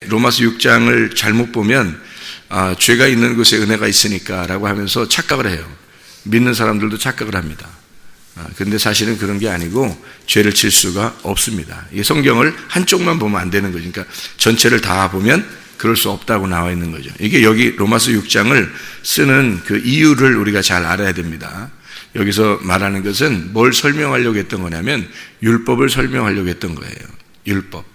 로마서 6장을 잘못 보면 죄가 있는 곳에 은혜가 있으니까 라고 하면서 착각을 해요. 믿는 사람들도 착각을 합니다. 근데 사실은 그런 게 아니고 죄를 질 수가 없습니다. 이 성경을 한쪽만 보면 안 되는 거죠. 그러니까 전체를 다 보면 그럴 수 없다고 나와 있는 거죠. 이게 여기 로마서 6장을 쓰는 그 이유를 우리가 잘 알아야 됩니다. 여기서 말하는 것은 뭘 설명하려고 했던 거냐면 율법을 설명하려고 했던 거예요. 율법.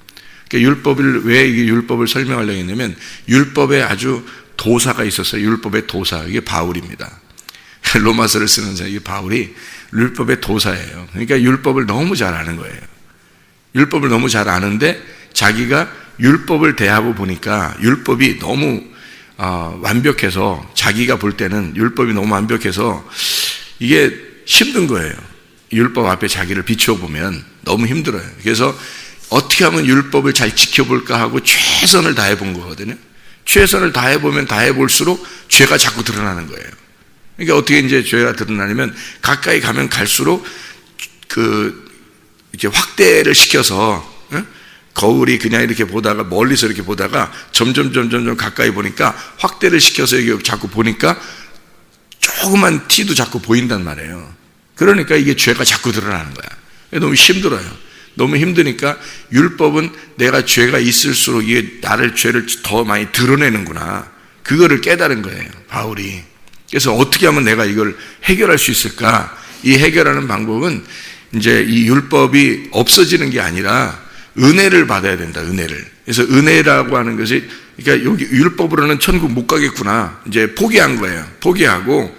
그러니까 율법을 왜 이게 율법을 설명하려고 했냐면 율법에 아주 도사가 있었어요. 율법의 도사. 이게 바울입니다. 로마서를 쓰는 사람, 이게 바울이 율법의 도사예요. 그러니까 율법을 너무 잘 아는 거예요. 율법을 너무 잘 아는데 자기가 율법을 대하고 보니까 율법이 너무 완벽해서 자기가 볼 때는 율법이 너무 완벽해서 이게 힘든 거예요. 율법 앞에 자기를 비춰보면 너무 힘들어요. 그래서 어떻게 하면 율법을 잘 지켜볼까 하고 최선을 다해 본 거거든요. 최선을 다해 보면 다해 볼수록 죄가 자꾸 드러나는 거예요. 그러니까 어떻게 이제 죄가 드러나냐면 가까이 가면 갈수록 이렇게 확대를 시켜서 거울이 그냥 이렇게 보다가 멀리서 이렇게 보다가 점점 가까이 보니까 확대를 시켜서 이게 자꾸 보니까 조그만 티도 자꾸 보인단 말이에요. 그러니까 이게 죄가 자꾸 드러나는 거야. 너무 힘들어요. 너무 힘드니까 율법은 내가 죄가 있을수록 이게 나를 죄를 더 많이 드러내는구나. 그거를 깨달은 거예요, 바울이. 그래서 어떻게 하면 내가 이걸 해결할 수 있을까? 이 해결하는 방법은 이제 이 율법이 없어지는 게 아니라 은혜를 받아야 된다, 은혜를. 그래서 은혜라고 하는 것이, 그러니까 여기 율법으로는 천국 못 가겠구나. 이제 포기한 거예요. 포기하고,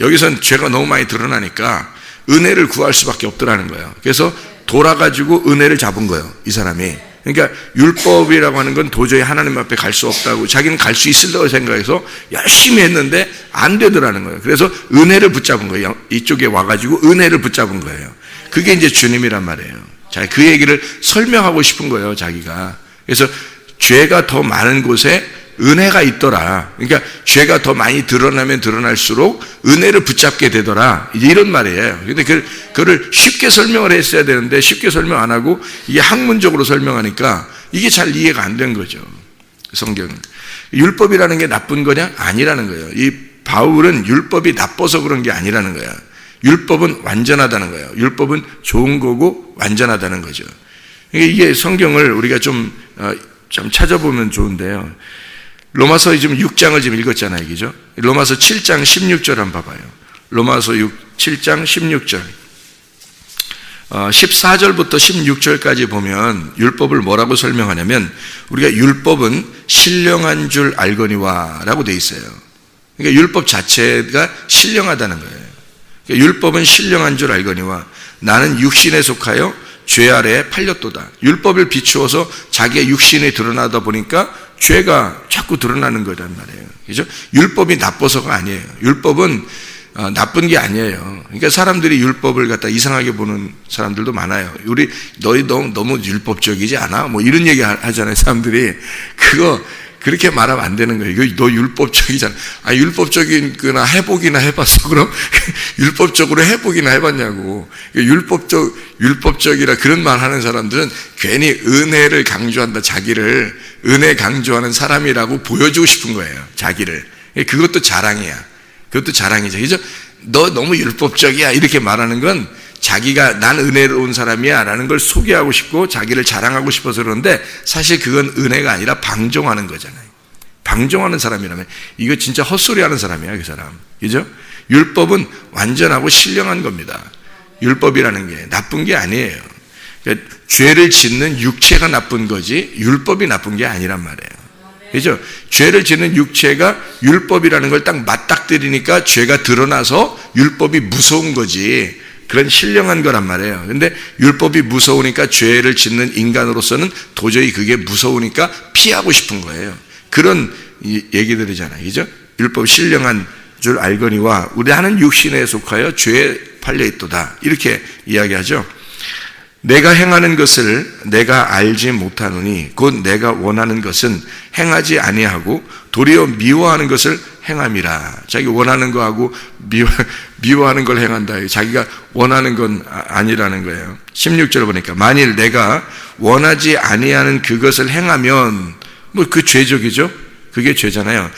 여기선 죄가 너무 많이 드러나니까 은혜를 구할 수밖에 없더라는 거예요. 그래서 돌아가지고 은혜를 잡은 거예요, 이 사람이. 그러니까 율법이라고 하는 건 도저히 하나님 앞에 갈 수 없다고 자기는 갈 수 있을다고 생각해서 열심히 했는데 안 되더라는 거예요. 그래서 은혜를 붙잡은 거예요. 이쪽에 와가지고 은혜를 붙잡은 거예요. 그게 이제 주님이란 말이에요. 자, 그 얘기를 설명하고 싶은 거예요, 자기가. 그래서 죄가 더 많은 곳에 은혜가 있더라. 그러니까 죄가 더 많이 드러나면 드러날수록 은혜를 붙잡게 되더라. 이제 이런 말이에요. 근데 그거를 쉽게 설명을 했어야 되는데 쉽게 설명 안 하고 이게 학문적으로 설명하니까 이게 잘 이해가 안 된 거죠. 성경은. 율법이라는 게 나쁜 거냐? 아니라는 거예요. 이 바울은 율법이 나빠서 그런 게 아니라는 거야. 율법은 완전하다는 거예요. 율법은 좋은 거고 완전하다는 거죠. 이게 성경을 우리가 좀 찾아보면 좋은데요. 로마서 지금 6장을 지금 읽었잖아요, 그죠? 로마서 7장 16절 한번 봐봐요. 로마서 7장 16절. 14절부터 16절까지 보면 율법을 뭐라고 설명하냐면 우리가 율법은 신령한 줄 알거니와 라고 돼 있어요. 그러니까 율법 자체가 신령하다는 거예요. 그러니까 율법은 신령한 줄 알거니와 나는 육신에 속하여 죄 아래에 팔렸도다. 율법을 비추어서 자기의 육신이 드러나다 보니까 죄가 자꾸 드러나는 거란 말이에요. 그죠? 율법이 나빠서가 아니에요. 율법은 나쁜 게 아니에요. 그러니까 사람들이 율법을 갖다 이상하게 보는 사람들도 많아요. 너희 너무 율법적이지 않아? 뭐 이런 얘기 하잖아요, 사람들이. 그거 그렇게 말하면 안 되는 거예요. 이거 너 율법적이잖아. 율법적이거나 회복이나 해봤어? 그럼 율법적으로 회복이나 해봤냐고. 율법적이라 그런 말 하는 사람들은 괜히 은혜를 강조한다. 자기를 은혜 강조하는 사람이라고 보여주고 싶은 거예요. 자기를. 그것도 자랑이야. 그것도 자랑이죠. 그죠? 너 너무 율법적이야. 이렇게 말하는 건 자기가 난 은혜로운 사람이야 라는 걸 소개하고 싶고 자기를 자랑하고 싶어서 그러는데 사실 그건 은혜가 아니라 방종하는 거잖아요. 방종하는 사람이라면 이거 진짜 헛소리 하는 사람이야, 그 사람. 그죠? 율법은 완전하고 신령한 겁니다. 율법이라는 게 나쁜 게 아니에요. 그러니까 죄를 짓는 육체가 나쁜 거지 율법이 나쁜 게 아니란 말이에요. 그죠? 죄를 짓는 육체가 율법이라는 걸 딱 맞닥뜨리니까 죄가 드러나서 율법이 무서운 거지 그런 신령한 거란 말이에요. 근데 율법이 무서우니까 죄를 짓는 인간으로서는 도저히 그게 무서우니까 피하고 싶은 거예요. 그런 얘기들이잖아요. 그죠? 율법 신령한 줄 알거니와 우리 하는 육신에 속하여 죄에 팔려 있도다. 이렇게 이야기하죠. 내가 행하는 것을 내가 알지 못하노니 곧 내가 원하는 것은 행하지 아니하고 도리어 미워하는 것을 행함이라. 자기 원하는 거하고 미워하는 걸 행한다. 자기가 원하는 건 아니라는 거예요. 16절 보니까 만일 내가 원하지 아니하는 그것을 행하면 뭐 그 죄적이죠. 그게 죄잖아요.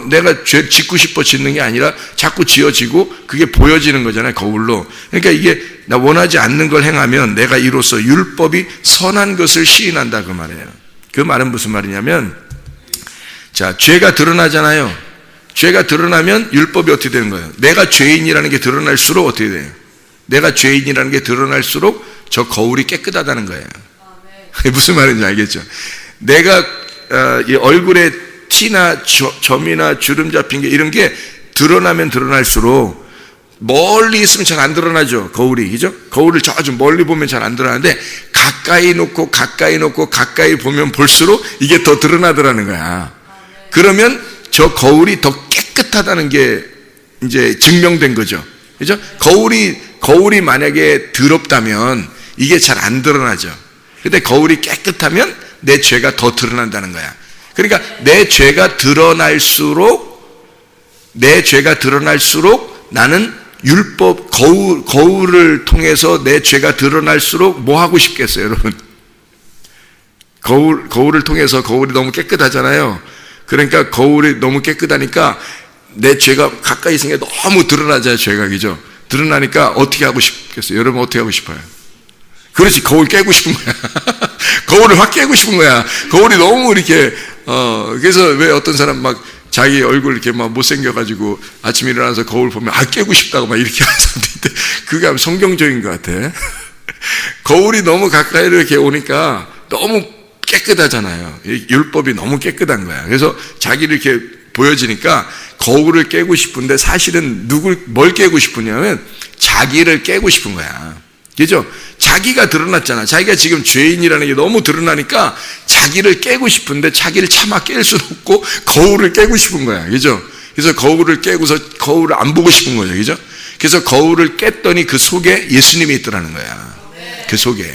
내가 죄 짓고 싶어 짓는 게 아니라 자꾸 지어지고 그게 보여지는 거잖아요. 거울로. 그러니까 이게 나 원하지 않는 걸 행하면 내가 이로써 율법이 선한 것을 시인한다 그 말이에요. 그 말은 무슨 말이냐면, 자, 죄가 드러나잖아요. 죄가 드러나면 율법이 어떻게 되는 거예요? 내가 죄인이라는 게 드러날수록 어떻게 돼요? 내가 죄인이라는 게 드러날수록 저 거울이 깨끗하다는 거예요. 무슨 말인지 알겠죠? 내가 이 얼굴에 티나 점이나 주름 잡힌 게 이런 게 드러나면 드러날수록, 멀리 있으면 잘 안 드러나죠. 거울이, 그죠? 거울을 좀 멀리 보면 잘 안 드러나는데 가까이 놓고 가까이 보면 볼수록 이게 더 드러나더라는 거야. 그러면 저 거울이 더 깨끗하다는 게 이제 증명된 거죠. 그죠? 거울이 만약에 더럽다면 이게 잘 안 드러나죠. 근데 거울이 깨끗하면 내 죄가 더 드러난다는 거야. 그러니까 내 죄가 드러날수록 나는 율법, 거울을 통해서 내 죄가 드러날수록 뭐 하고 싶겠어요, 여러분? 거울을 통해서 거울이 너무 깨끗하잖아요. 그러니까 거울이 너무 깨끗하니까 내 죄가 가까이 있으니까 너무 드러나잖아요, 죄가. 그죠? 드러나니까 어떻게 하고 싶겠어요? 여러분 어떻게 하고 싶어요? 그렇지, 거울 깨고 싶은 거야. 거울을 확 깨고 싶은 거야. 거울이 너무 이렇게, 그래서 왜 어떤 사람 막 자기 얼굴 이렇게 막 못생겨가지고 아침에 일어나서 거울 보면 깨고 싶다고 막 이렇게 하는 사람도 있대. 그게 성경적인 것 같아. 거울이 너무 가까이 이렇게 오니까 너무 깨끗하잖아요. 율법이 너무 깨끗한 거야. 그래서 자기를 이렇게 보여지니까 거울을 깨고 싶은데 사실은 뭘 깨고 싶으냐면 자기를 깨고 싶은 거야. 그죠? 자기가 드러났잖아. 자기가 지금 죄인이라는 게 너무 드러나니까 자기를 깨고 싶은데 자기를 차마 깰 수는 없고 거울을 깨고 싶은 거야. 그죠? 그래서 거울을 깨고서 거울을 안 보고 싶은 거죠. 그죠? 그래서 거울을 깼더니 그 속에 예수님이 있더라는 거야. 그 속에.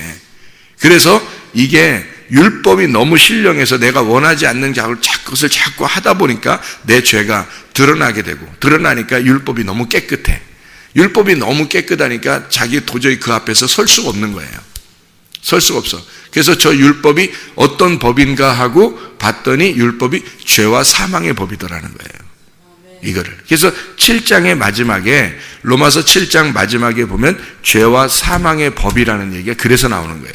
그래서 이게 율법이 너무 신령해서 내가 원하지 않는 것을 자꾸 하다 보니까 내 죄가 드러나게 되고, 드러나니까 율법이 너무 깨끗해. 율법이 너무 깨끗하니까 자기 도저히 그 앞에서 설 수가 없는 거예요. 설 수가 없어. 그래서 저 율법이 어떤 법인가 하고 봤더니 율법이 죄와 사망의 법이더라는 거예요. 이거를. 그래서 7장의 마지막에, 로마서 7장 마지막에 보면 죄와 사망의 법이라는 얘기가 그래서 나오는 거예요.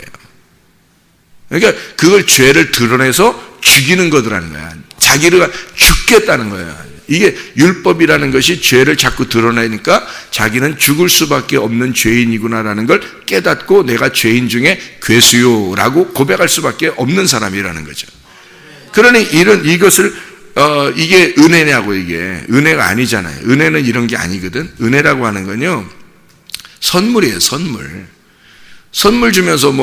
그러니까 그걸 죄를 드러내서 죽이는 거더라는 거야. 자기를 죽겠다는 거야. 이게 율법이라는 것이 죄를 자꾸 드러내니까 자기는 죽을 수밖에 없는 죄인이구나라는 걸 깨닫고 내가 죄인 중에 괴수요라고 고백할 수밖에 없는 사람이라는 거죠. 그러니 이것을 이게 은혜냐고. 이게 은혜가 아니잖아요. 은혜는 이런 게 아니거든. 은혜라고 하는 건요, 선물이에요. 선물 주면서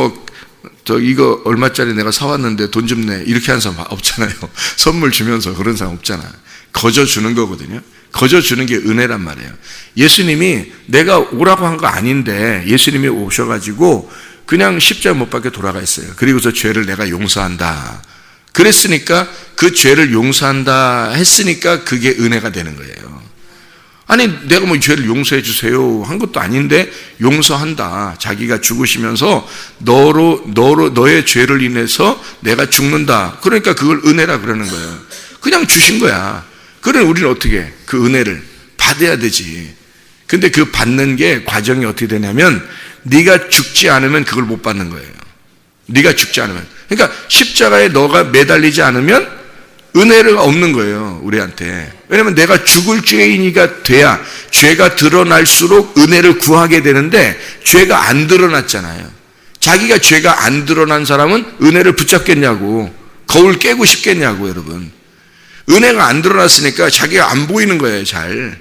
이거 얼마짜리 내가 사왔는데 돈 좀 내, 이렇게 하는 사람 없잖아요. 선물 주면서 그런 사람 없잖아. 거저 주는 거거든요. 거저 주는 게 은혜란 말이에요. 예수님이 내가 오라고 한 거 아닌데 예수님이 오셔가지고 그냥 십자가 못 박혀 돌아가 있어요. 그리고서 죄를 내가 용서한다. 그랬으니까, 그 죄를 용서한다 했으니까 그게 은혜가 되는 거예요. 아니, 내가 죄를 용서해 주세요 한 것도 아닌데 용서한다. 자기가 죽으시면서 너의 죄를 인해서 내가 죽는다. 그러니까 그걸 은혜라 그러는 거예요. 그냥 주신 거야. 그래, 우리는 어떻게 해? 그 은혜를 받아야 되지. 근데 그 받는 게 과정이 어떻게 되냐면, 네가 죽지 않으면 그걸 못 받는 거예요. 네가 죽지 않으면. 그러니까 십자가에 너가 매달리지 않으면 은혜가 없는 거예요, 우리한테. 왜냐면 내가 죽을 죄인이가 돼야 죄가 드러날수록 은혜를 구하게 되는데 죄가 안 드러났잖아요. 자기가 죄가 안 드러난 사람은 은혜를 붙잡겠냐고. 거울 깨고 싶겠냐고, 여러분. 은혜가 안 드러났으니까 자기가 안 보이는 거예요, 잘.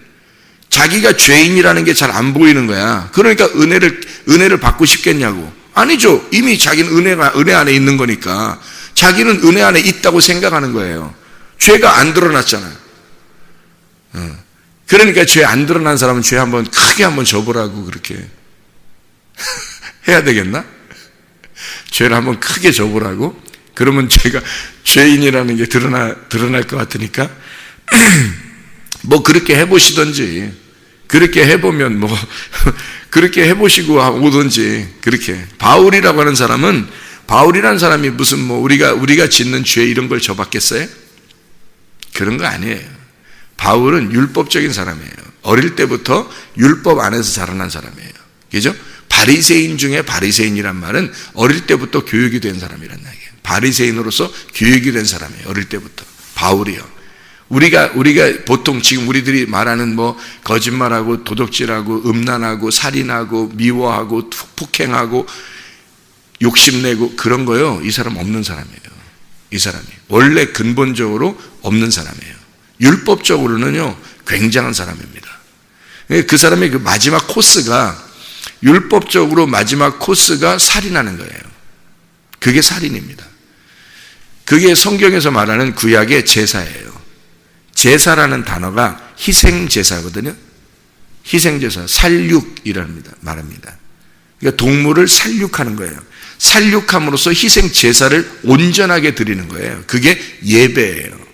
자기가 죄인이라는 게 잘 안 보이는 거야. 그러니까 은혜를 받고 싶겠냐고. 아니죠. 이미 자기는 은혜 안에 있는 거니까. 자기는 은혜 안에 있다고 생각하는 거예요. 죄가 안 드러났잖아요. 그러니까 죄 안 드러난 사람은 죄 크게 한번 져보라고 그렇게 해야 되겠나? 죄를 한번 크게 져보라고? 그러면 제가 죄인이라는 게 드러날 것 같으니까 그렇게 해보시던지, 그렇게 해보면 그렇게 해보시고 오든지. 그렇게 바울이라고 하는 사람은 바울이라는 사람이 무슨 뭐 우리가 짓는 죄 이런 걸 져봤겠어요? 그런 거 아니에요. 바울은 율법적인 사람이에요. 어릴 때부터 율법 안에서 자라난 사람이에요. 그죠? 바리새인 중에 바리새인이란 말은 어릴 때부터 교육이 된 사람이란 얘기예요. 바리새인으로서 교육이 된 사람이에요. 어릴 때부터. 바울이요. 우리가 보통 지금 우리들이 말하는 뭐 거짓말하고 도둑질하고 음란하고 살인하고 미워하고 폭행하고 욕심내고 그런 거요. 이 사람 없는 사람이에요. 이 사람이 원래 근본적으로 없는 사람이에요. 율법적으로는요 굉장한 사람입니다. 그 사람의 그 마지막 코스가 율법적으로 마지막 코스가 살인하는 거예요. 그게 살인입니다. 그게 성경에서 말하는 구약의 제사예요. 제사라는 단어가 희생제사거든요. 희생제사, 살육이랍니다. 말합니다. 그러니까 동물을 살육하는 거예요. 살육함으로써 희생제사를 온전하게 드리는 거예요. 그게 예배예요.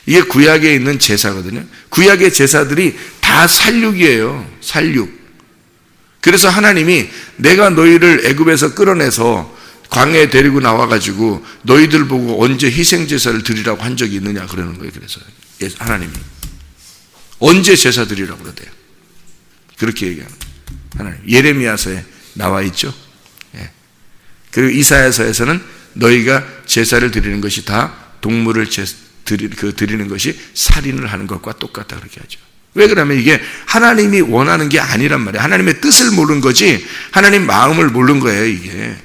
이게 구약에 있는 제사거든요. 구약의 제사들이 다 살육이에요. 살육. 그래서 하나님이 내가 너희를 애굽에서 끌어내서 광야에 데리고 나와가지고 너희들 보고 언제 희생제사를 드리라고 한 적이 있느냐 그러는 거예요. 그래서 하나님이 언제 제사 드리라고 그러대요. 그렇게 얘기하는 거예요. 하나님. 예레미야서에 나와 있죠. 예. 그리고 이사야서에서는 너희가 제사를 드리는 것이 다 동물을 드리는 것이 살인을 하는 것과 똑같다 그렇게 하죠. 왜 그러면 이게 하나님이 원하는 게 아니란 말이에요. 하나님의 뜻을 모르는 거지 하나님 마음을 모르는 거예요. 이게.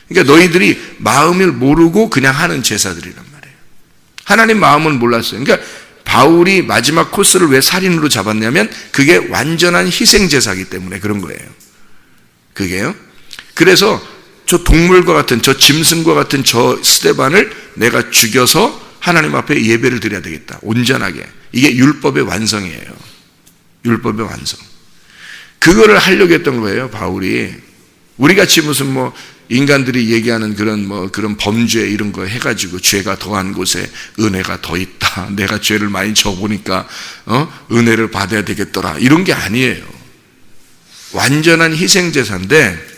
그러니까 너희들이 마음을 모르고 그냥 하는 제사들이란 말이에요. 하나님 마음을 몰랐어요. 그러니까 바울이 마지막 코스를 왜 살인으로 잡았냐면 그게 완전한 희생제사이기 때문에 그런 거예요. 그게요. 그래서 저 동물과 같은 저 짐승과 같은 저 스데반을 내가 죽여서 하나님 앞에 예배를 드려야 되겠다. 온전하게. 이게 율법의 완성이에요. 율법의 완성. 그거를 하려고 했던 거예요. 바울이. 우리같이 무슨 뭐 인간들이 얘기하는 그런 범죄 이런 거 해가지고 죄가 더한 곳에 은혜가 더 있다. 내가 죄를 많이 져보니까 은혜를 받아야 되겠더라. 이런 게 아니에요. 완전한 희생제사인데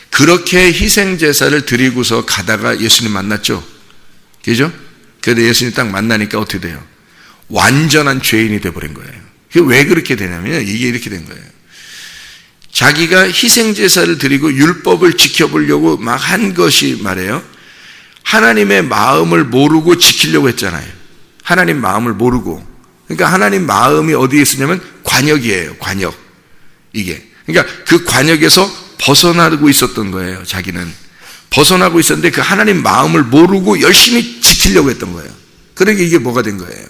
그렇게 희생제사를 드리고서 가다가 예수님 만났죠. 그죠? 그런데 예수님 딱 만나니까 어떻게 돼요? 완전한 죄인이 돼버린 거예요. 왜 그렇게 되냐면 이게 이렇게 된 거예요. 자기가 희생제사를 드리고 율법을 지켜보려고 막 한 것이 말이에요. 하나님의 마음을 모르고 지키려고 했잖아요. 하나님 마음을 모르고. 그러니까 하나님 마음이 어디에 있으냐면 관역이에요. 관역. 이게. 그러니까 그 관역에서 벗어나고 있었던 거예요. 자기는. 벗어나고 있었는데 그 하나님 마음을 모르고 열심히 지키려고 했던 거예요. 그러니까 이게 뭐가 된 거예요.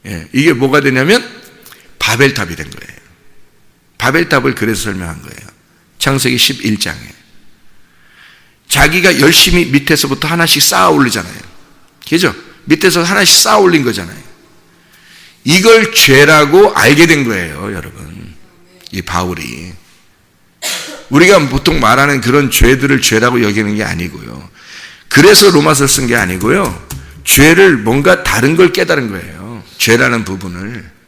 예, 이게 뭐가 되냐면 바벨탑이 된 거예요. 바벨탑을 그래서 설명한 거예요. 창세기 11장에. 자기가 열심히 밑에서부터 하나씩 쌓아 올리잖아요. 그죠? 밑에서 하나씩 쌓아 올린 거잖아요. 이걸 죄라고 알게 된 거예요, 여러분. 이 바울이. 우리가 보통 말하는 그런 죄들을 죄라고 여기는 게 아니고요. 그래서 로마서를 쓴 게 아니고요. 죄를 뭔가 다른 걸 깨달은 거예요. 죄라는 부분을.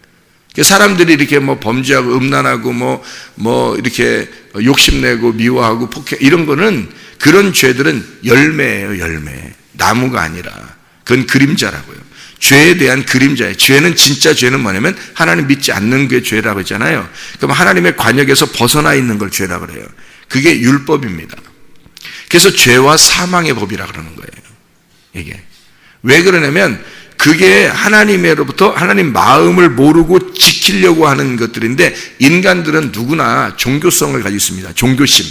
사람들이 이렇게 뭐 범죄하고 음란하고 뭐 이렇게 욕심내고 미워하고 폭행 이런 거는 그런 죄들은 열매예요, 열매. 나무가 아니라. 그건 그림자라고요. 죄에 대한 그림자예요. 죄는 진짜 죄는 뭐냐면 하나님 믿지 않는 게 죄라고 했잖아요. 그럼 하나님의 관역에서 벗어나 있는 걸 죄라고 그래요. 그게 율법입니다. 그래서 죄와 사망의 법이라 그러는 거예요. 이게. 왜 그러냐면 그게 하나님으로부터 하나님 마음을 모르고 지키려고 하는 것들인데 인간들은 누구나 종교성을 가지고 있습니다. 종교심.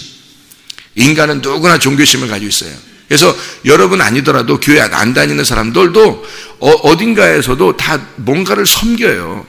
인간은 누구나 종교심을 가지고 있어요. 그래서 여러분 아니더라도 교회 안 다니는 사람들도 어딘가에서도 다 뭔가를 섬겨요.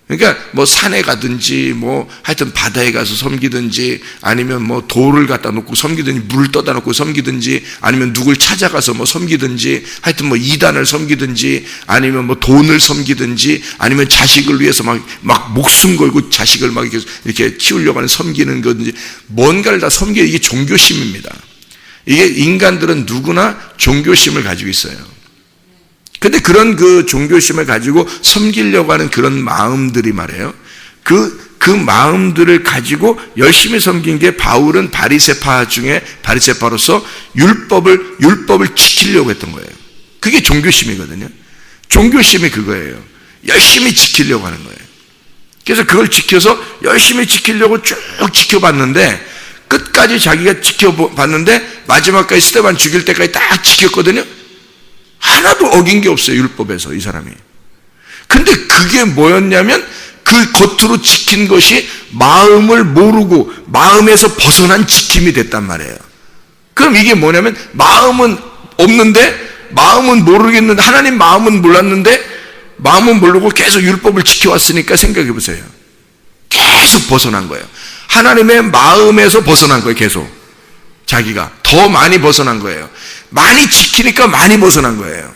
그러니까 뭐 산에 가든지 뭐 하여튼 바다에 가서 섬기든지 아니면 뭐 돌을 갖다 놓고 섬기든지 물을 떠다 놓고 섬기든지 아니면 누굴 찾아가서 뭐 섬기든지 하여튼 뭐 이단을 섬기든지 아니면 뭐 돈을 섬기든지 아니면 자식을 위해서 막 목숨 걸고 자식을 막 이렇게 키우려고 하는 섬기는 거든지 뭔가를 다 섬기는 이게 종교심입니다. 이게 인간들은 누구나 종교심을 가지고 있어요. 근데 그런 그 종교심을 가지고 섬기려고 하는 그런 마음들이 말이에요. 그 그 마음들을 가지고 열심히 섬긴 게 바울은 바리새파 중에 바리새파로서 율법을 지키려고 했던 거예요. 그게 종교심이거든요. 종교심이 그거예요. 열심히 지키려고 하는 거예요. 그래서 그걸 지켜서 열심히 지키려고 쭉 지켜봤는데 끝까지 자기가 지켜봤는데 마지막까지 스데반 죽일 때까지 딱 지켰거든요. 하나도 어긴 게 없어요. 율법에서 이 사람이. 근데 그게 뭐였냐면 그 겉으로 지킨 것이 마음을 모르고 마음에서 벗어난 지킴이 됐단 말이에요. 그럼 이게 뭐냐면 마음은 없는데 마음은 모르겠는데 하나님 마음은 몰랐는데 마음은 모르고 계속 율법을 지켜왔으니까 생각해 보세요. 계속 벗어난 거예요. 하나님의 마음에서 벗어난 거예요. 계속 자기가 더 많이 벗어난 거예요. 많이 지키니까 많이 벗어난 거예요.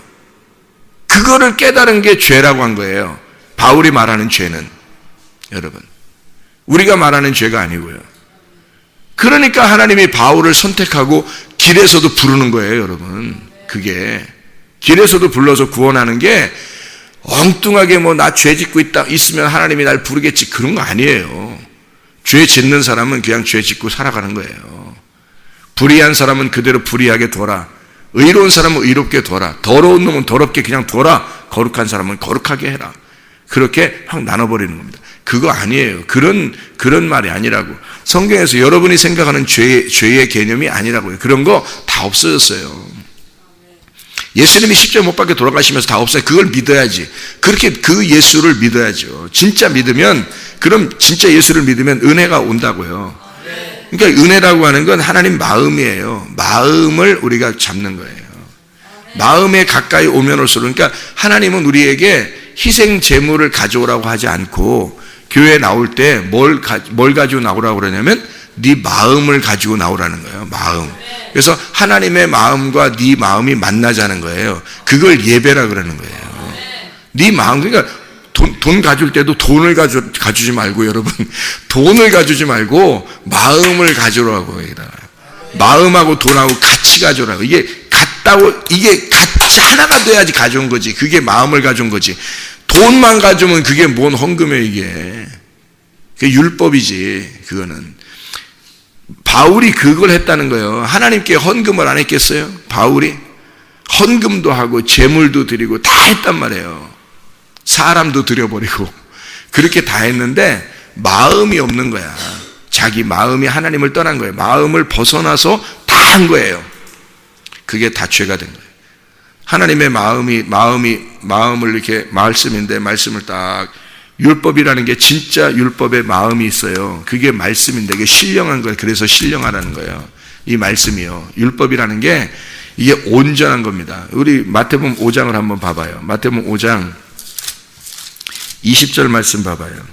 그거를 깨달은 게 죄라고 한 거예요. 바울이 말하는 죄는 여러분 우리가 말하는 죄가 아니고요. 그러니까 하나님이 바울을 선택하고 길에서도 부르는 거예요. 여러분 그게 길에서도 불러서 구원하는 게 엉뚱하게 뭐 나 죄 짓고 있으면 하나님이 날 부르겠지 그런 거 아니에요. 죄 짓는 사람은 그냥 죄 짓고 살아가는 거예요. 불의한 사람은 그대로 불의하게 둬라. 의로운 사람은 의롭게 둬라. 더러운 놈은 더럽게 그냥 둬라. 거룩한 사람은 거룩하게 해라. 그렇게 확 나눠버리는 겁니다. 그거 아니에요. 그런 말이 아니라고. 성경에서 여러분이 생각하는 죄의 개념이 아니라고요. 그런 거 다 없어졌어요. 예수님이 십자가에 못 박혀 돌아가시면서 다 없어요. 그걸 믿어야지. 그렇게 그 예수를 믿어야죠. 진짜 믿으면, 그럼 진짜 예수를 믿으면 은혜가 온다고요. 그러니까 은혜라고 하는 건 하나님 마음이에요. 마음을 우리가 잡는 거예요. 마음에 가까이 오면 올수록, 그러니까 하나님은 우리에게 희생 제물을 가져오라고 하지 않고 교회에 나올 때 뭘 가지고 나오라고 그러냐면 네 마음을 가지고 나오라는 거예요. 마음. 그래서 하나님의 마음과 네 마음이 만나자는 거예요. 그걸 예배라 그러는 거예요. 네 마음, 그러니까 돈 가질 때도 돈을 가지지 말고 여러분 돈을 가지지 말고 마음을 가져오라고 얘기다. 마음하고 돈하고 같이 가져오라고. 이게 같다고, 이게 같이 하나가 돼야지 가져온 거지. 그게 마음을 가져온 거지. 돈만 가져오면 그게 뭔 헌금이에요 이게. 그게 율법이지 그거는. 바울이 그걸 했다는 거예요. 하나님께 헌금을 안 했겠어요? 바울이 헌금도 하고 제물도 드리고 다 했단 말이에요. 사람도 드려버리고 그렇게 다 했는데 마음이 없는 거야. 자기 마음이 하나님을 떠난 거예요. 마음을 벗어나서 다 한 거예요. 그게 다 죄가 된 거예요. 하나님의 마음을 이렇게 말씀인데 말씀을 딱, 율법이라는 게 진짜 율법의 마음이 있어요. 그게 말씀인데 이게 신령한 거예요. 그래서 신령하라는 거예요. 이 말씀이요. 율법이라는 게 이게 온전한 겁니다. 우리 마태복음 5장을 한번 봐봐요. 마태복음 5장 20절 말씀 봐봐요.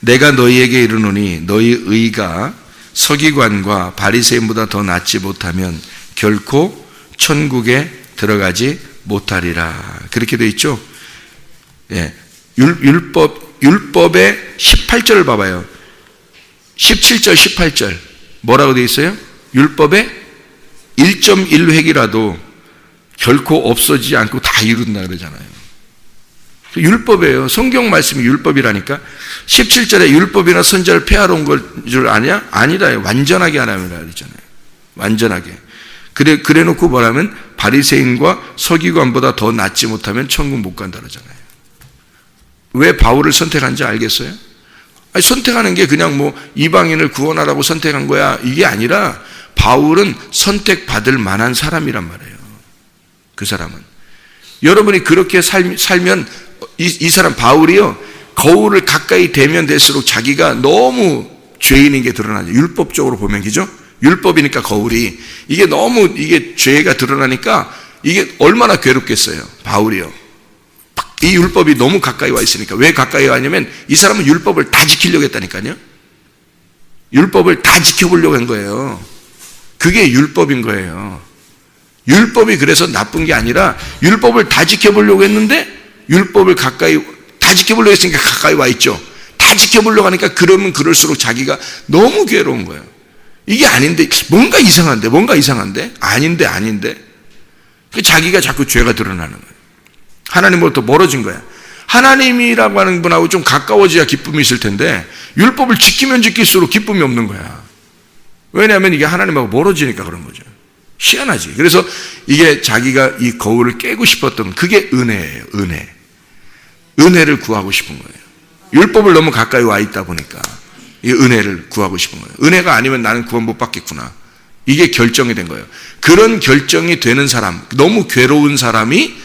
내가 너희에게 이르노니 너희 의가 서기관과 바리새인보다 더 낫지 못하면 결코 천국에 들어가지 못하리라. 그렇게 되어 있죠. 예, 율법의 18절을 봐봐요. 17절, 18절 뭐라고 되어 있어요? 율법의 1.1획이라도 결코 없어지지 않고 다 이룬다 그러잖아요. 율법이에요. 성경 말씀이 율법이라니까. 17절에 율법이나 선지자를 폐하러 온 걸 줄 아냐? 아니라요. 완전하게 하라고 그랬잖아요. 완전하게. 그래 놓고 뭐라면 바리새인과 서기관보다 더 낫지 못하면 천국 못 간다 그러잖아요. 왜 바울을 선택한지 알겠어요? 아니, 선택하는 게 그냥 뭐 이방인을 구원하라고 선택한 거야 이게 아니라 바울은 선택받을 만한 사람이란 말이에요. 그 사람은. 여러분이 그렇게 살면 이 사람 바울이요, 거울을 가까이 대면 될수록 자기가 너무 죄인인 게 드러나죠. 율법적으로 보면, 그죠? 율법이니까 거울이, 이게 너무 이게 죄가 드러나니까 이게 얼마나 괴롭겠어요. 바울이요. 이 율법이 너무 가까이 와 있으니까. 왜 가까이 와냐면 이 사람은 율법을 다 지키려고 했다니까요. 율법을 다 지켜보려고 한 거예요. 그게 율법인 거예요. 율법이 그래서 나쁜 게 아니라 율법을 다 지켜보려고 했는데 율법을 가까이 다 지켜보려고 했으니까 가까이 와 있죠. 다 지켜보려고 하니까 그러면 그럴수록 자기가 너무 괴로운 거예요. 이게 아닌데 뭔가 이상한데 아닌데 자기가 자꾸 죄가 드러나는 거예요. 하나님으로부터 멀어진 거야. 하나님이라고 하는 분하고 좀 가까워져야 기쁨이 있을 텐데 율법을 지키면 지킬수록 기쁨이 없는 거야. 왜냐하면 이게 하나님하고 멀어지니까 그런 거죠. 희한하지. 그래서 이게 자기가 이 거울을 깨고 싶었던 그게 은혜예요. 은혜를 구하고 싶은 거예요. 율법을 너무 가까이 와 있다 보니까 이 은혜를 구하고 싶은 거예요. 은혜가 아니면 나는 구원 못 받겠구나. 이게 결정이 된 거예요. 그런 결정이 되는 사람, 너무 괴로운 사람이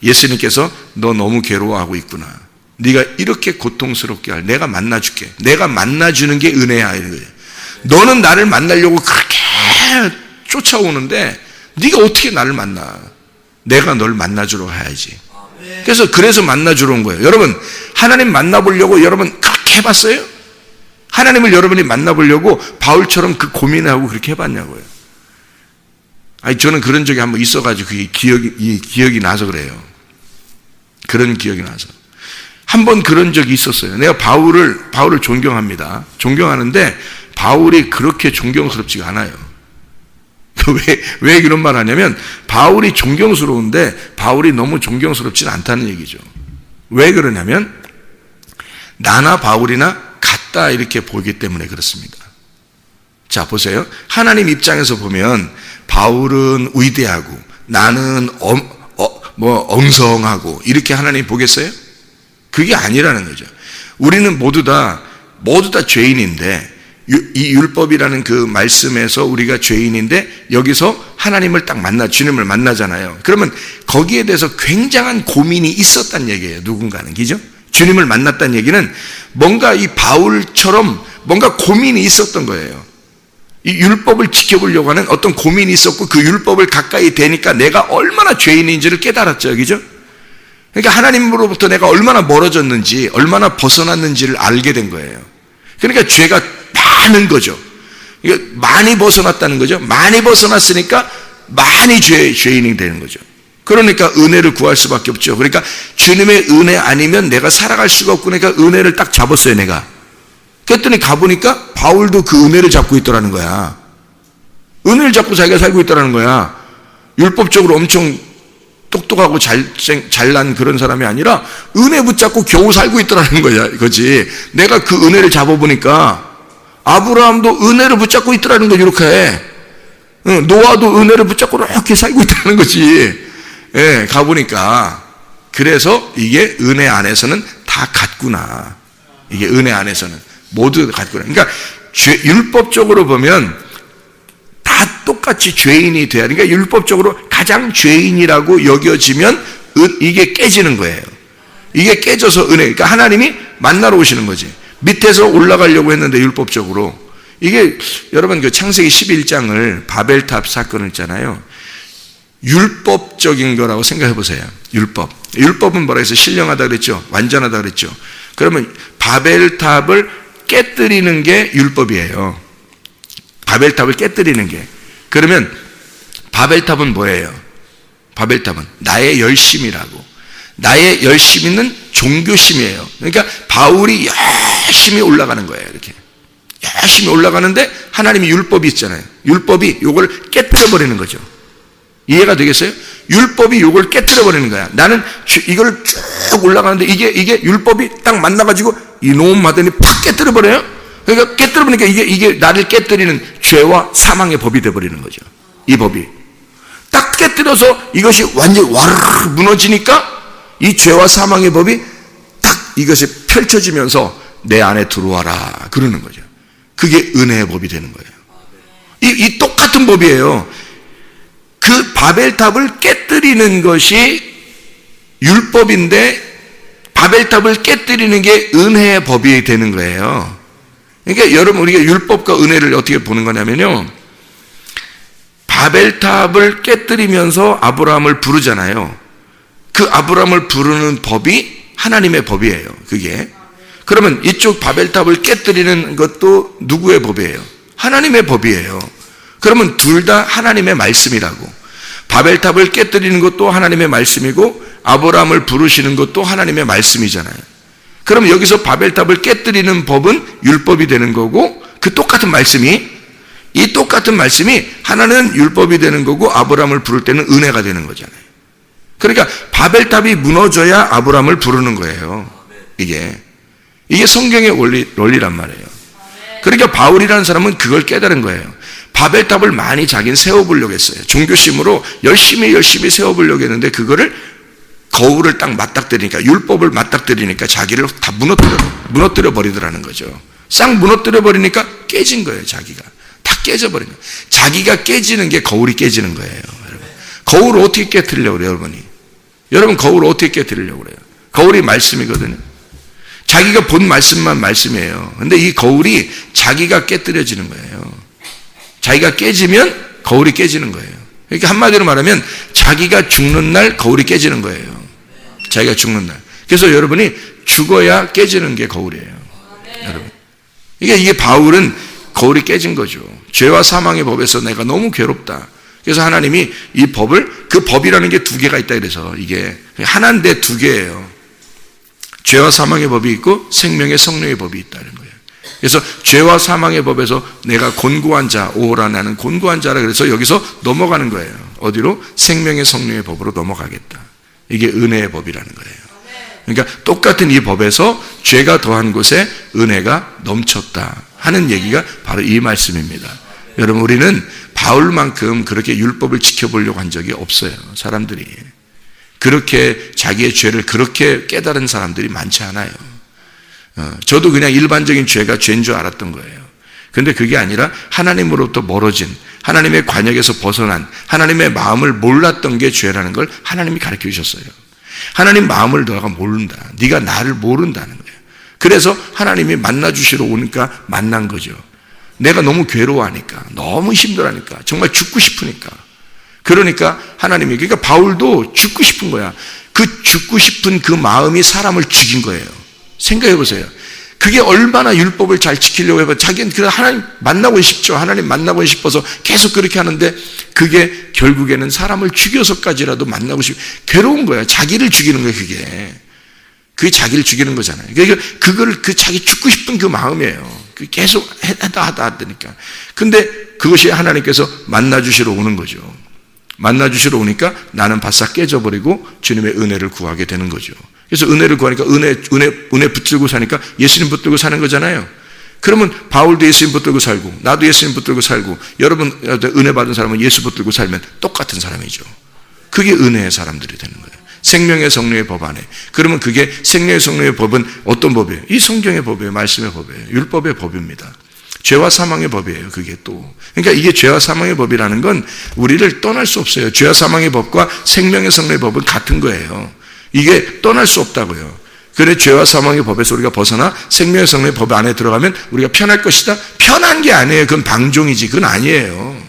예수님께서 너 너무 괴로워하고 있구나. 네가 이렇게 고통스럽게 할 내가 만나줄게. 내가 만나주는 게 은혜야. 너는 나를 만나려고 그렇게 쫓아오는데 네가 어떻게 나를 만나? 내가 널 만나주러 가야지. 그래서 만나주러 온 거예요. 여러분, 하나님 만나보려고 여러분 그렇게 해봤어요? 하나님을 여러분이 만나보려고 바울처럼 그 고민하고 그렇게 해봤냐고요. 아니, 저는 그런 적이 한번 있어가지고 그게 기억이 나서 그래요. 그런 기억이 나서. 한번 그런 적이 있었어요. 내가 바울을 존경합니다. 존경하는데 바울이 그렇게 존경스럽지가 않아요. 왜 이런 말 하냐면 바울이 존경스러운데 바울이 너무 존경스럽지는 않다는 얘기죠. 왜 그러냐면 나나 바울이나 같다 이렇게 보기 때문에 그렇습니다. 자, 보세요. 하나님 입장에서 보면 바울은 위대하고 나는 엉성하고 이렇게 하나님 보겠어요? 그게 아니라는 거죠. 우리는 모두 다 죄인인데 이 율법이라는 그 말씀에서 우리가 죄인인데 여기서 하나님을 딱 주님을 만나잖아요. 그러면 거기에 대해서 굉장한 고민이 있었단 얘기예요. 누군가는, 그죠? 주님을 만났다는 얘기는 뭔가 이 바울처럼 뭔가 고민이 있었던 거예요. 이 율법을 지켜보려고 하는 어떤 고민이 있었고 그 율법을 가까이 대니까 내가 얼마나 죄인인지를 깨달았죠. 그죠? 그러니까 하나님으로부터 내가 얼마나 멀어졌는지 얼마나 벗어났는지를 알게 된 거예요. 그러니까 죄가 많은 거죠. 많이 벗어났다는 거죠. 많이 벗어났으니까 많이 죄인이 되는 거죠. 그러니까 은혜를 구할 수밖에 없죠. 그러니까 주님의 은혜 아니면 내가 살아갈 수가 없고 그러니까 은혜를 딱 잡았어요, 내가. 그랬더니 가보니까 바울도 그 은혜를 잡고 있더라는 거야. 은혜를 잡고 자기가 살고 있더라는 거야. 율법적으로 엄청 똑똑하고 잘난 그런 사람이 아니라 은혜 붙잡고 겨우 살고 있더라는 거야, 이거지. 내가 그 은혜를 잡아보니까 아브라함도 은혜를 붙잡고 있더라는 거지, 이렇게. 노아도 은혜를 붙잡고 이렇게 살고 있다는 거지. 예, 가보니까. 그래서 이게 은혜 안에서는 다 같구나. 이게 은혜 안에서는 모두 같구나. 그러니까 율법적으로 보면 다 똑같이 죄인이 돼야, 그러니까 율법적으로 가장 죄인이라고 여겨지면 이게 깨지는 거예요. 이게 깨져서 은혜, 그러니까 하나님이 만나러 오시는 거지. 밑에서 올라가려고 했는데 율법적으로. 이게 여러분 그 창세기 11장을 바벨탑 사건을 있잖아요. 율법적인 거라고 생각해 보세요. 율법은 뭐라 해서 신령하다 그랬죠. 완전하다 그랬죠. 그러면 바벨탑을 깨뜨리는 게 율법이에요. 바벨탑을 깨뜨리는 게. 그러면 바벨탑은 뭐예요? 바벨탑은 나의 열심이라고. 나의 열심히는 종교심이에요. 그러니까 바울이 열심히 올라가는 거예요. 이렇게 열심히 올라가는데 하나님이 율법이 있잖아요. 율법이 요걸 깨뜨려 버리는 거죠. 이해가 되겠어요? 율법이 요걸 깨뜨려 버리는 거야. 나는 이걸 쭉 올라가는데 이게 율법이 딱 만나가지고 이놈 하더니 팍 깨뜨려 버려요. 그러니까 깨뜨려 버리니까 이게 나를 깨뜨리는 죄와 사망의 법이 돼 버리는 거죠. 이 법이 딱 깨뜨려서 이것이 완전히 와르르 무너지니까 이 죄와 사망의 법이 딱 이것이 펼쳐지면서 내 안에 들어와라 그러는 거죠. 그게 은혜의 법이 되는 거예요. 이 똑같은 법이에요. 그 바벨탑을 깨뜨리는 것이 율법인데 바벨탑을 깨뜨리는 게 은혜의 법이 되는 거예요. 그러니까 여러분 우리가 율법과 은혜를 어떻게 보는 거냐면요. 바벨탑을 깨뜨리면서 아브라함을 부르잖아요. 그 아브라함을 부르는 법이 하나님의 법이에요. 그게. 그러면 이쪽 바벨탑을 깨뜨리는 것도 누구의 법이에요? 하나님의 법이에요. 그러면 둘 다 하나님의 말씀이라고. 바벨탑을 깨뜨리는 것도 하나님의 말씀이고 아브라함을 부르시는 것도 하나님의 말씀이잖아요. 그럼 여기서 바벨탑을 깨뜨리는 법은 율법이 되는 거고 그 똑같은 말씀이 하나는 율법이 되는 거고 아브라함을 부를 때는 은혜가 되는 거잖아요. 그러니까 바벨탑이 무너져야 아브라함을 부르는 거예요. 이게 성경의 논리란 말이에요. 그러니까 바울이라는 사람은 그걸 깨달은 거예요. 바벨탑을 많이 자기는 세워보려고 했어요. 종교심으로 열심히 세워보려고 했는데 그거를 거울을 딱 맞닥뜨리니까, 율법을 맞닥뜨리니까 자기를 다 무너뜨려 버리더라는 거죠. 싹 무너뜨려 버리니까 깨진 거예요. 자기가 다 깨져버린 거예요. 자기가 깨지는 게 거울이 깨지는 거예요. 여러분, 거울을 어떻게 깨뜨리려고 그래요? 여러분 거울을 어떻게 깨뜨리려고 그래요? 거울이 말씀이거든요. 자기가 본 말씀만 말씀이에요. 근데 이 거울이 자기가 깨뜨려지는 거예요. 자기가 깨지면 거울이 깨지는 거예요. 그러니까 한마디로 말하면 자기가 죽는 날 거울이 깨지는 거예요. 자기가 죽는 날. 그래서 여러분이 죽어야 깨지는 게 거울이에요. 여러분. 그러니까 이게 바울은 거울이 깨진 거죠. 죄와 사망의 법에서 내가 너무 괴롭다. 그래서 하나님이 이 법을, 그 법이라는 게 두 개가 있다 그래서 이게 하나인데 두 개예요. 죄와 사망의 법이 있고 생명의 성령의 법이 있다는 거예요. 그래서 죄와 사망의 법에서 내가 곤고한 자, 오호라 나는 곤고한 자라 그래서 여기서 넘어가는 거예요. 어디로? 생명의 성령의 법으로 넘어가겠다. 이게 은혜의 법이라는 거예요. 그러니까 똑같은 이 법에서 죄가 더한 곳에 은혜가 넘쳤다 하는 얘기가 바로 이 말씀입니다. 여러분, 우리는 바울만큼 그렇게 율법을 지켜보려고 한 적이 없어요. 사람들이 그렇게 자기의 죄를 그렇게 깨달은 사람들이 많지 않아요. 저도 그냥 일반적인 죄가 죄인 줄 알았던 거예요. 근데 그게 아니라 하나님으로부터 멀어진, 하나님의 관역에서 벗어난, 하나님의 마음을 몰랐던 게 죄라는 걸 하나님이 가르쳐 주셨어요. 하나님 마음을 너가 모른다. 네가 나를 모른다는 거예요. 그래서 하나님이 만나주시러 오니까 만난 거죠. 내가 너무 괴로워하니까, 너무 힘들어하니까, 정말 죽고 싶으니까. 그러니까 하나님이, 그러니까 바울도 죽고 싶은 거야. 그 죽고 싶은 그 마음이 사람을 죽인 거예요. 생각해 보세요. 그게 얼마나 율법을 잘 지키려고 해봐. 자기는 하나님 만나고 싶죠. 하나님 만나고 싶어서 계속 그렇게 하는데 그게 결국에는 사람을 죽여서까지라도 만나고 괴로운 거예요. 자기를 죽이는 거예요, 그게 자기를 죽이는 거잖아요. 그러니까 그거를 자기 죽고 싶은 그 마음이에요. 계속 하다 하니까. 근데 그것이 하나님께서 만나주시러 오는 거죠. 만나주시러 오니까 나는 바싹 깨져버리고 주님의 은혜를 구하게 되는 거죠. 그래서 은혜를 구하니까 은혜 붙들고 사니까 예수님 붙들고 사는 거잖아요. 그러면 바울도 예수님 붙들고 살고 나도 예수님 붙들고 살고 여러분 은혜 받은 사람은 예수 붙들고 살면 똑같은 사람이죠. 그게 은혜의 사람들이 되는 거예요. 생명의 성령의 법 안에. 그러면 그게 생명의 성령의 법은 어떤 법이에요? 이 성경의 법이에요. 말씀의 법이에요. 율법의 법입니다. 죄와 사망의 법이에요. 그게 또. 그러니까 이게 죄와 사망의 법이라는 건 우리를 떠날 수 없어요. 죄와 사망의 법과 생명의 성령의 법은 같은 거예요. 이게 떠날 수 없다고요. 그래 죄와 사망의 법에서 우리가 벗어나 생명의 성령의 법 안에 들어가면 우리가 편할 것이다. 편한 게 아니에요. 그건 방종이지. 그건 아니에요.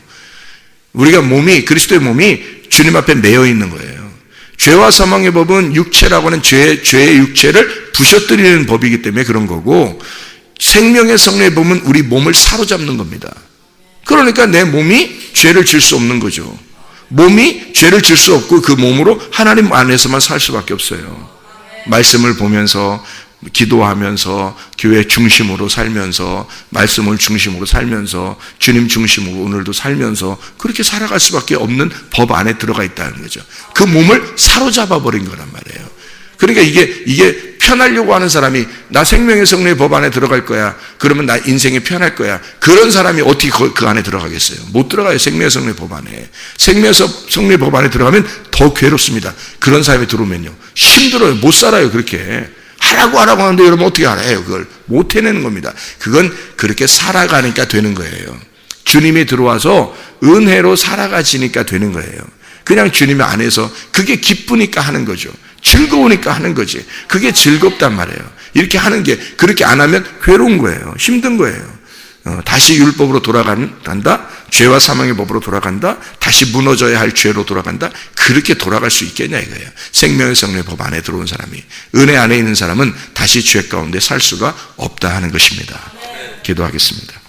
우리가 그리스도의 몸이 주님 앞에 매여 있는 거예요. 죄와 사망의 법은 육체라고 하는 죄의 육체를 부셔뜨리는 법이기 때문에 그런 거고, 생명의 성령의 법은 우리 몸을 사로잡는 겁니다. 그러니까 내 몸이 죄를 질 수 없는 거죠. 몸이 죄를 질 수 없고 그 몸으로 하나님 안에서만 살 수밖에 없어요. 말씀을 보면서, 기도하면서, 교회 중심으로 살면서, 말씀을 중심으로 살면서, 주님 중심으로 오늘도 살면서 그렇게 살아갈 수밖에 없는 법 안에 들어가 있다는 거죠. 그 몸을 사로잡아 버린 거란 말이에요. 그러니까 이게 편하려고 하는 사람이 나 생명의 성령의 법 안에 들어갈 거야. 그러면 나 인생이 편할 거야. 그런 사람이 어떻게 그 안에 들어가겠어요? 못 들어가요. 생명의 성령의 법 안에. 생명의 성령의 법 안에 들어가면 더 괴롭습니다. 그런 사람이 들어오면요. 힘들어요. 못 살아요. 그렇게. 하라고 하는데 여러분 어떻게 알아요? 그걸 못 해내는 겁니다. 그건 그렇게 살아가니까 되는 거예요. 주님이 들어와서 은혜로 살아가지니까 되는 거예요. 그냥 주님 안에서 그게 기쁘니까 하는 거죠. 즐거우니까 하는 거지. 그게 즐겁단 말이에요. 이렇게 하는 게, 그렇게 안 하면 괴로운 거예요. 힘든 거예요. 다시 율법으로 돌아간다. 죄와 사망의 법으로 돌아간다. 다시 무너져야 할 죄로 돌아간다. 그렇게 돌아갈 수 있겠냐 이거예요. 생명의 성령의 법 안에 들어온 사람이, 은혜 안에 있는 사람은 다시 죄 가운데 살 수가 없다 하는 것입니다. 기도하겠습니다.